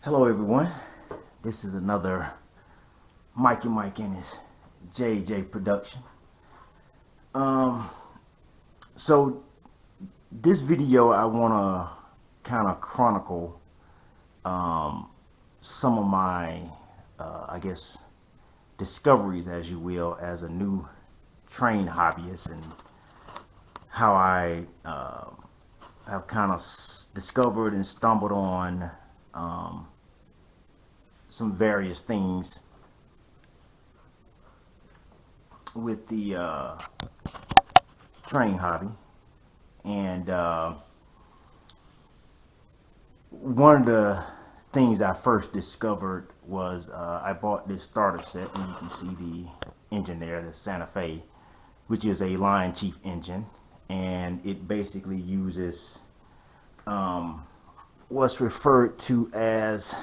Hello everyone, this is another Mikey Mike and his JJ production. So this video I want to kind of chronicle some of my I guess discoveries, as you will, as a new train hobbyist, and how I have kind of discovered and stumbled on some various things with the train hobby. And one of the things I first discovered was I bought this starter set, and you can see the engine there, the Santa Fe, which is a LionChief engine, and it basically uses what's referred to as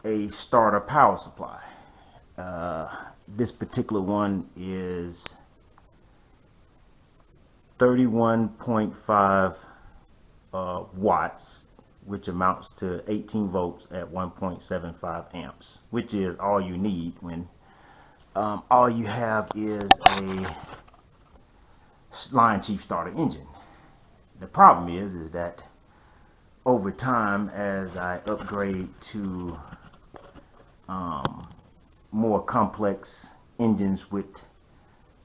a starter power supply. This particular one is 31.5 watts, which amounts to 18 volts at 1.75 amps, which is all you need when all you have is a LionChief starter engine. The problem is that over time, as I upgrade to more complex engines with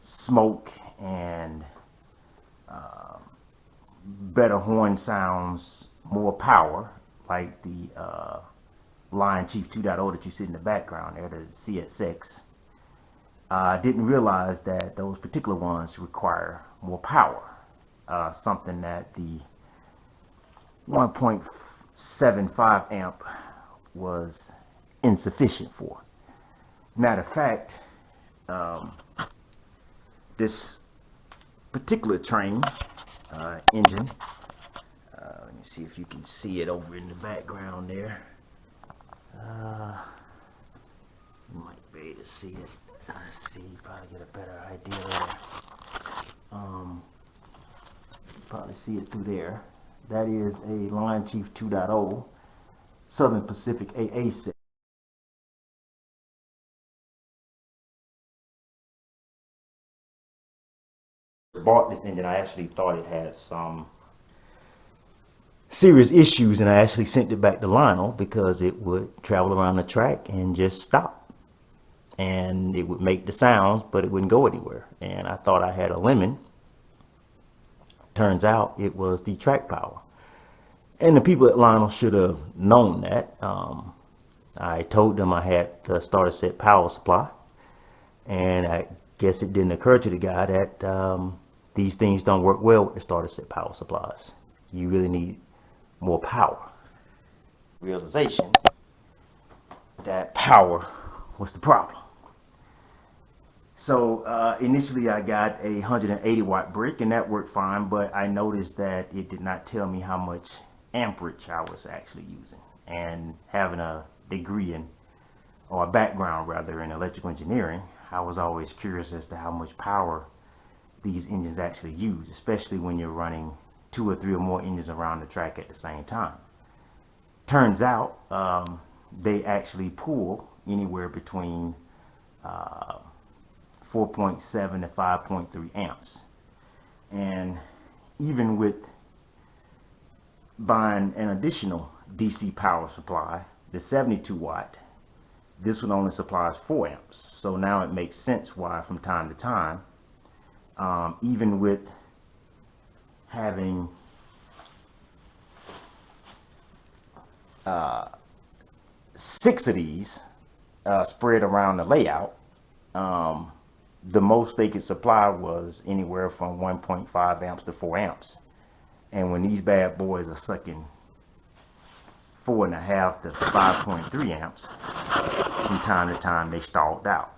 smoke and better horn sounds, more power, like the LionChief 2.0 that you see in the background there, the CSX, I didn't realize that those particular ones require more power, something that the 1.75 amp was insufficient for. Matter of fact, this particular train engine, let me see if you can see it over in the background there. You might be able to see it. Let's see, probably get a better idea there. Probably see it through there. That is a LionChief 2.0 Southern Pacific AA set. Bought this engine, I actually thought it had some serious issues, and I actually sent it back to Lionel because it would travel around the track and just stop, and it would make the sounds, but it wouldn't go anywhere. And I thought I had a lemon. Turns out it was the track power, and the people at Lionel should have known that. I told them I had the starter set power supply, and I guess it didn't occur to the guy that these things don't work well with the starter set power supplies. You really need more power. Realization that power was the problem. So initially I got a 180 watt brick, and that worked fine, but I noticed that it did not tell me how much amperage I was actually using. And having a degree in, or a background rather, in electrical engineering, I was always curious as to how much power these engines actually use, especially when you're running 2 or 3 or more engines around the track at the same time. Turns out they actually pull anywhere between 4.7 to 5.3 amps. And even with buying an additional DC power supply, the 72 watt, this one only supplies 4 amps. So now it makes sense why from time to time, even with having 6 of these spread around the layout, the most they could supply was anywhere from 1.5 amps to 4 amps. And when these bad boys are sucking 4.5 to 5.3 amps, from time to time they stalled out.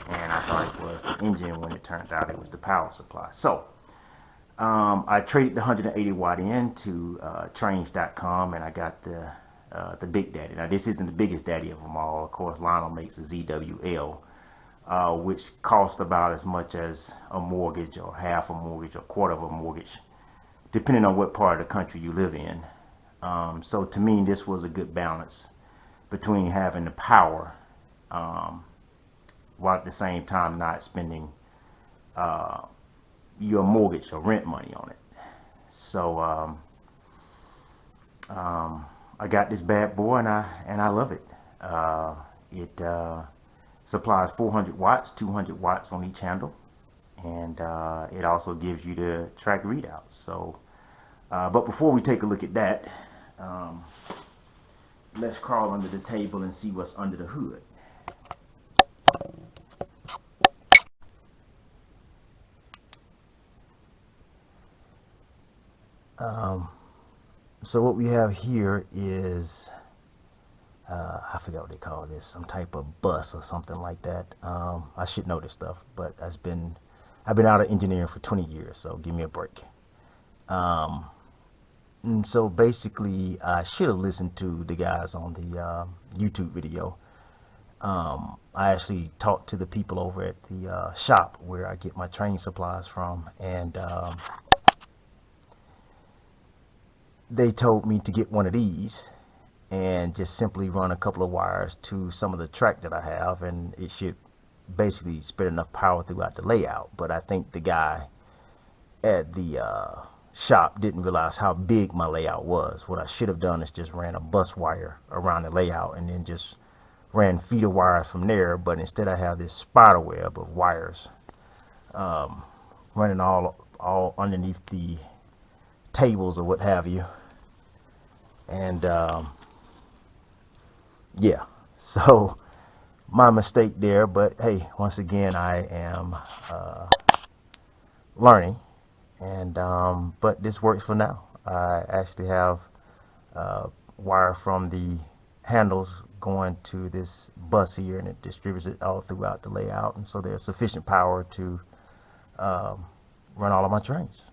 And I thought it was the engine, when it turned out it was the power supply. So I traded the 180 watt in to trains.com, and I got the Big Daddy. Now this isn't the biggest daddy of them all. Of course, Lionel makes a ZWL, which cost about as much as a mortgage, or half a mortgage, or quarter of a mortgage, depending on what part of the country you live in. So to me, this was a good balance between having the power while at the same time not spending your mortgage or rent money on it. So I got this bad boy, and I love it. It supplies 400 watts, 200 watts on each handle, and it also gives you the track readouts. So, but before we take a look at that, let's crawl under the table and see what's under the hood. So what we have here is, I forgot what they call this, some type of bus or something like that. I should know this stuff, but I've been out of engineering for 20 years, so give me a break. And so basically, I should have listened to the guys on the YouTube video. I actually talked to the people over at the shop where I get my training supplies from, and they told me to get one of these and just simply run a couple of wires to some of the track that I have, and it should basically spread enough power throughout the layout. But I think the guy at the shop didn't realize how big my layout was. What I should have done is just ran a bus wire around the layout and then just ran feeder wires from there. But instead I have this spider web of wires running all underneath the tables or what have you. And yeah, so my mistake there, but hey, once again, I am learning, and but this works for now. I actually have wire from the handles going to this bus here, and it distributes it all throughout the layout, and so there's sufficient power to run all of my trains.